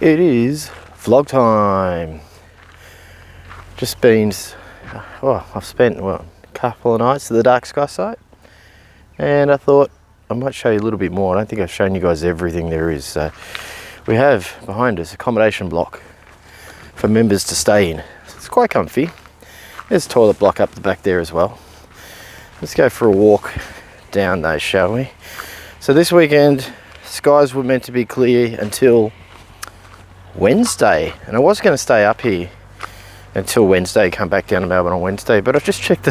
It is vlog time. Just been, well, I've spent a couple of nights at the Dark Sky site, and I thought I might show you a little bit more. I don't think I've shown you guys everything there is. So we have behind us accommodation block for members to stay in. It's quite comfy. There's a toilet block up the back there as well. Let's go for a walk down those, shall we? So this weekend, skies were meant to be clear until Wednesday, and I was going to stay up here until Wednesday, come back down to Melbourne on Wednesday, but I've just checked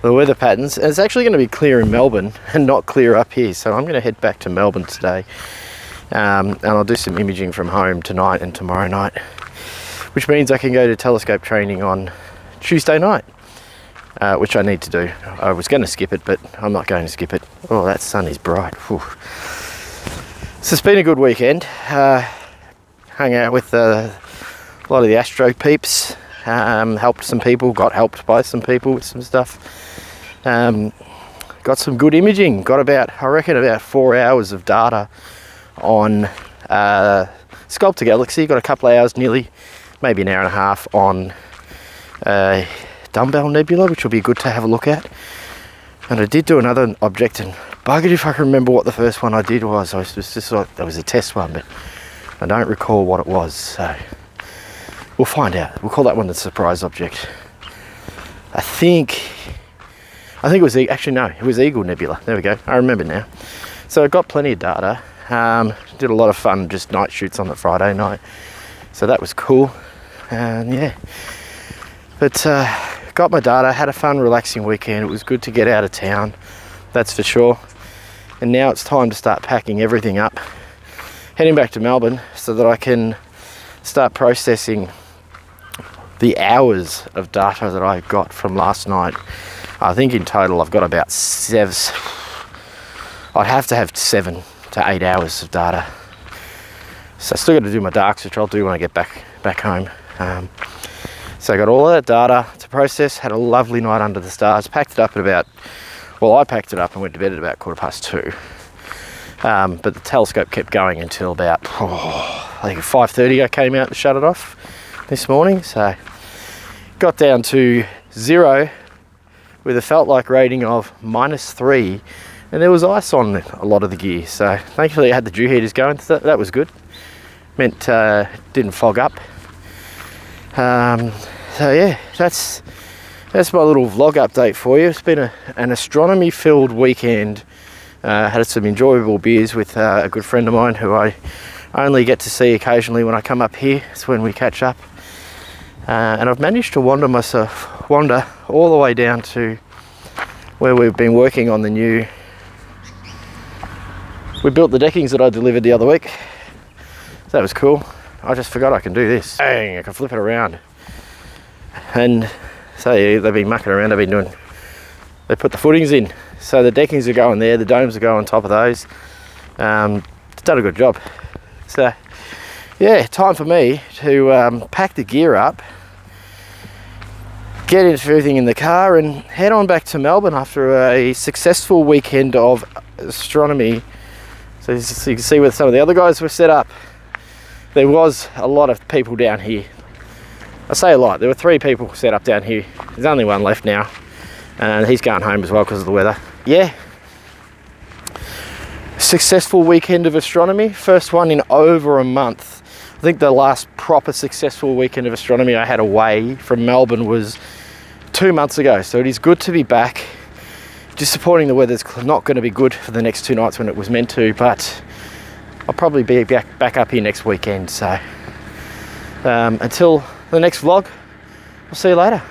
the weather patterns, and it's actually going to be clear in Melbourne and not clear up here, so I'm going to head back to Melbourne today, and I'll do some imaging from home tonight and tomorrow night, which means I can go to telescope training on Tuesday night, which I need to do. I was going to skip it, but I'm not going to skip it. Oh, that sun is bright. Whew. So it's been a good weekend. Hung out with a lot of the Astro peeps, helped some people, got helped by some people with some stuff. Got some good imaging, got about, I reckon, about 4 hours of data on Sculptor Galaxy, got a couple of hours nearly, maybe an hour and a half on Dumbbell Nebula, which will be good to have a look at. And I did do another object, and buggered if I can remember what the first one I did was. I was just like, that was a test one, but I don't recall what it was, so we'll find out. We'll call that one the surprise object. I think it was, actually no, it was Eagle Nebula. There we go, I remember now. So I got plenty of data. Did a lot of fun, just night shoots on the Friday night. So that was cool, and yeah. But got my data, had a fun, relaxing weekend. It was good to get out of town, that's for sure. And now it's time to start packing everything up, heading back to Melbourne so that I can start processing the hours of data that I got from last night. I think in total I've got about I'd have to have 7 to 8 hours of data. So I still got to do my darks, which I'll do when I get back home. So I got all of that data to process, had a lovely night under the stars, packed it up at about, well, I packed it up and went to bed at about 2:15. But the telescope kept going until about, I think 5:30 I came out to shut it off this morning. So got down to 0 with a felt like rating of -3, and there was ice on a lot of the gear. So thankfully I had the dew heaters going, so that was good. Meant it didn't fog up. So yeah, that's my little vlog update for you. It's been an astronomy filled weekend. Had some enjoyable beers with a good friend of mine who I only get to see occasionally when I come up here. It's when we catch up. And I've managed to wander all the way down to where we've been working on the new... We built the deckings that I delivered the other week. So that was cool. I just forgot I can do this. Dang, I can flip it around. And so yeah, they've been mucking around, they put the footings in. So the deckings are going there, the domes are going on top of those. It's done a good job. So yeah, time for me to pack the gear up, get everything in the car and head on back to Melbourne after a successful weekend of astronomy. So you can see where some of the other guys were set up. There was a lot of people down here. I say a lot, there were 3 people set up down here. There's only one left now, and he's going home as well because of the weather. Yeah, successful weekend of astronomy, first one in over a month. I think the last proper successful weekend of astronomy I had away from Melbourne was 2 months ago, so it is good to be back. Disappointing the weather's not going to be good for the next 2 nights when it was meant to, but I'll probably be back up here next weekend. So until the next vlog, I'll see you later.